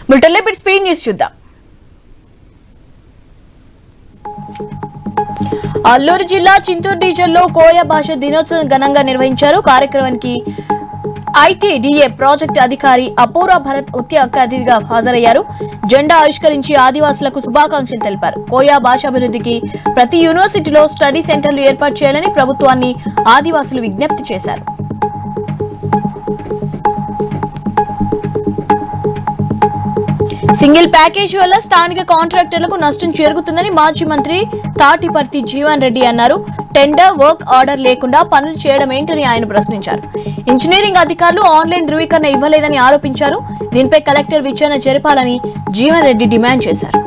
బులెటిన్లో ఇప్పుడు speed news చూద్దాం. అల్లూరు జిల్లా చింతూరు డివిజన్లో కోయా భాష దినోత్సవం ఘనంగా నిర్వహించారు. కార్యక్రమానికి ఐటీడీఏ ప్రాజెక్టు అధికారి అపూర్వ భరత్ ముఖ్య అతిథిగా హాజరయ్యారు. జెండా ఆవిష్కరించి ఆదివాసులకు శుభాకాంక్షలు తెలిపారు. కోయా భాషాభివృద్ధికి ప్రతి యూనివర్సిటీలో స్టడీ సెంటర్లు ఏర్పాటు చేయాలని ప్రభుత్వాన్ని ఆదివాసులు విజ్ఞప్తి చేశారు. సింగిల్ ప్యాకేజ్ వల్ల స్థానిక కాంట్రాక్టర్లకు నష్టం చేరుగుతుందని మాజీ మంత్రి తాటిపర్తి జీవన్ రెడ్డి అన్నారు. టెండర్ వర్క్ ఆర్డర్ లేకుండా పనులు చేయడం ఏంటని ఆయన ప్రశ్నించారు. ఇంజనీరింగ్ అధికారులు ఆన్లైన్ ధృవీకరణ ఇవ్వలేదని ఆరోపించారు. దీనిపై కలెక్టర్ విచారణ జరపాలని జీవన్ రెడ్డి డిమాండ్ చేశారు.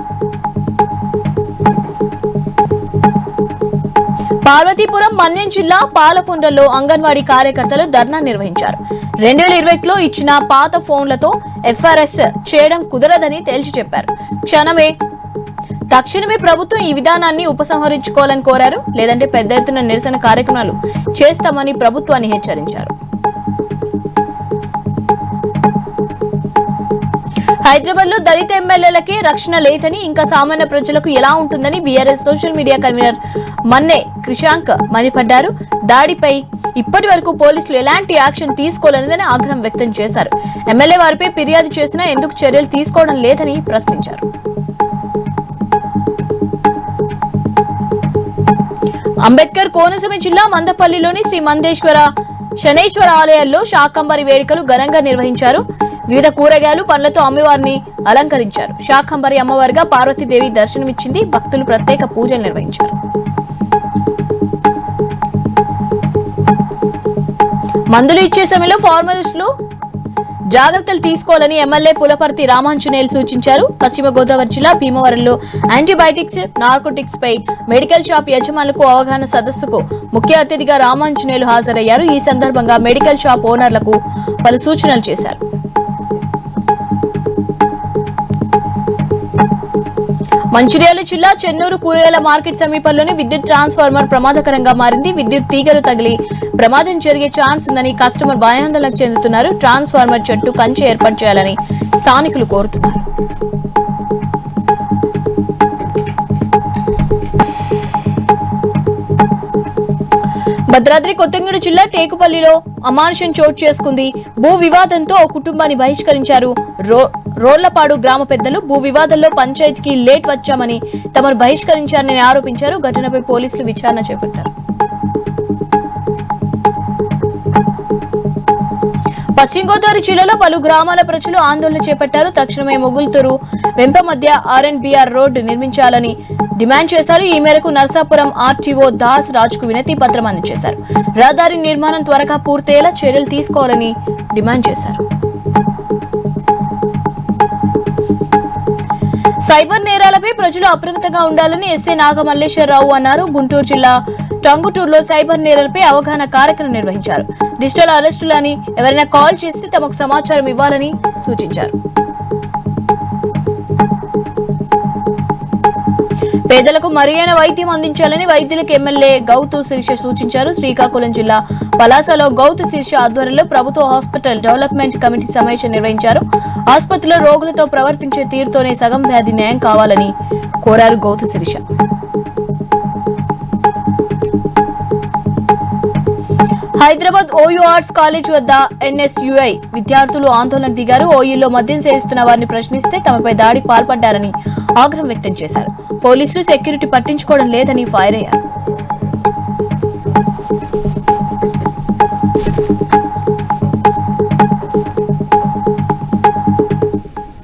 పార్వతీపురం మన్యం జిల్లా పాలకొండలో అంగన్వాడీ కార్యకర్తలు ధర్నా నిర్వహించారు. 2021లో ఇచ్చిన పాత ఫోన్లతో ఎఫ్ఆర్ఎస్ చేయడం కుదరదని తేల్చి చెప్పారు. తక్షణమే ప్రభుత్వం ఈ విధానాన్ని ఉపసంహరించుకోవాలని కోరారు. లేదంటే పెద్ద ఎత్తున నిరసన కార్యక్రమాలు చేస్తామని ప్రభుత్వాన్ని హెచ్చరించారు. హైదరాబాద్ లో దళిత ఎమ్మెల్యేలకి రక్షణ లేదని ఇంకా సామాన్య ప్రజలకు ఎలా ఉంటుందని బీఆర్ఎస్ సోషల్ మీడియా కన్వీనర్ మన్నే క్రిషాంక్ మండిపడ్డారు. దాడిపై ఇప్పటి వరకు పోలీసులు ఎలాంటి యాక్షన్ తీసుకోలేదని ఆగ్రహం వ్యక్తం చేశారు. ఎమ్మెల్యే వారిపై ఫిర్యాదు చేసినా ఎందుకు చర్యలు తీసుకోవడం లేదని ప్రశ్నించారు. అంబేద్కర్ కోనసీమ జిల్లా మందపల్లిలోని శ్రీ మందేశ్వర శనేశ్వర ఆలయాల్లో శాకంబరి వేడుకలు ఘనంగా నిర్వహించారు. వివిధ కూరగాయలు పండ్లతో అమ్మవారిని అలంకరించారు. శాకంబరి అమ్మవారిగా పార్వతీదేవి దర్శనమిచ్చింది. భక్తులు ప్రత్యేక పూజలు నిర్వహించారు. మందులు ఇచ్చే సమయంలో ఫార్మసిస్టులు జాగ్రత్తలు తీసుకోవాలని ఎమ్మెల్యే పులపర్తి రామాంజనేయులు సూచించారు. పశ్చిమ గోదావరి జిల్లా భీమవరంలో యాంటీబయాటిక్స్, నార్కోటిక్స్ పై మెడికల్ షాప్ యజమానులకు అవగాహన సదస్సుకు ముఖ్య అతిథిగా రామాంజనేయులు హాజరయ్యారు. ఈ సందర్భంగా మెడికల్ షాప్ ఓనర్లకు పలు సూచనలు చేశారు. మంచిర్యాల జిల్లా చెన్నూరు కూరగాయల మార్కెట్ సమీపంలోని విద్యుత్ ట్రాన్స్ఫార్మర్ ప్రమాదకరంగా మారింది. విద్యుత్ తీగలు తగిలి ప్రమాదం జరిగే ఛాన్స్ ఉందని కస్టమర్ భయాందోళనకు చెందుతున్నారు. ట్రాన్స్ఫార్మర్ చుట్టూ కంచె ఏర్పాటు చేయాలని స్థానికులు కోరుతున్నారు. భద్రాద్రి కొత్తగూడెం జిల్లా టేకుపల్లిలో అమానుషం చోటు చేసుకుంది. భూ వివాదంతో ఓ కుటుంబాన్ని బహిష్కరించారు. రోళ్లపాడు గ్రామ పెద్దలు భూ వివాదంలో పంచాయతీకి లేట్ వచ్చామని తమను బహిష్కరించారని ఆరోపించారు. ఘటనపై పోలీసులు విచారణ చేపట్టారు. పశ్చిమ గోదావరి జిల్లాలో పలు గ్రామాల ప్రజలు ఆందోళన చేపట్టారు. తక్షణమే మొగుల్తూరు వెంప మధ్య ఆర్ఎన్బిఆర్ రోడ్డు నిర్మించాలని డిమాండ్ చేశారు. ఈ మేరకు నర్సాపురం ఆర్టీఓ దాస్ రాజ్కు వినతి పత్రం అందజేశారు. రహదారి నిర్మాణం త్వరగా పూర్తయ్యేలా చర్యలు తీసుకోవాలని డిమాండ్ చేశారు. సైబర్ నేరాలపై ప్రజలు అప్రమత్తంగా ఉండాలని ఎస్ఐ నాగమల్లేశ్వరరావు అన్నారు. గుంటూరు జిల్లా టంగుటూరులో సైబర్ నేరాలపై అవగాహన కార్యక్రమం నిర్వహించారు. డిజిటల్ అరెస్టులని ఎవరైనా కాల్ చేస్తే తమకు సమాచారం ఇవ్వాలని సూచించారు. పేదలకు మరియైన వైద్యం అందించాలని వైద్యులకు ఎమ్మెల్యే గౌతు శిరీష సూచించారు. శ్రీకాకుళం జిల్లా పలాసలో గౌతు శిరీష ఆధ్వర్యంలో ప్రభుత్వ హాస్పిటల్ డెవలప్మెంట్ కమిటీ సమావేశం నిర్వహించారు. ఆసుపత్రిలో రోగులతో ప్రవర్తించే తీరుతోనే సగం వ్యాధి న్యాయం కావాలని కోరారు Gouthu Sireesha. Hyderabad OU arts college వద్ద ఎన్ఎస్యుఐ విద్యార్థులు ఆందోళనకు దిగారు. ఓయూలో మద్యం సేవిస్తున్న వారిని ప్రశ్నిస్తే తమపై దాడికి పాల్పడ్డారని ఆగ్రహం వ్యక్తం చేశారు. పోలీసులు సెక్యూరిటీ పట్టించుకోవడం లేదని ఫైర్ అయ్యారు.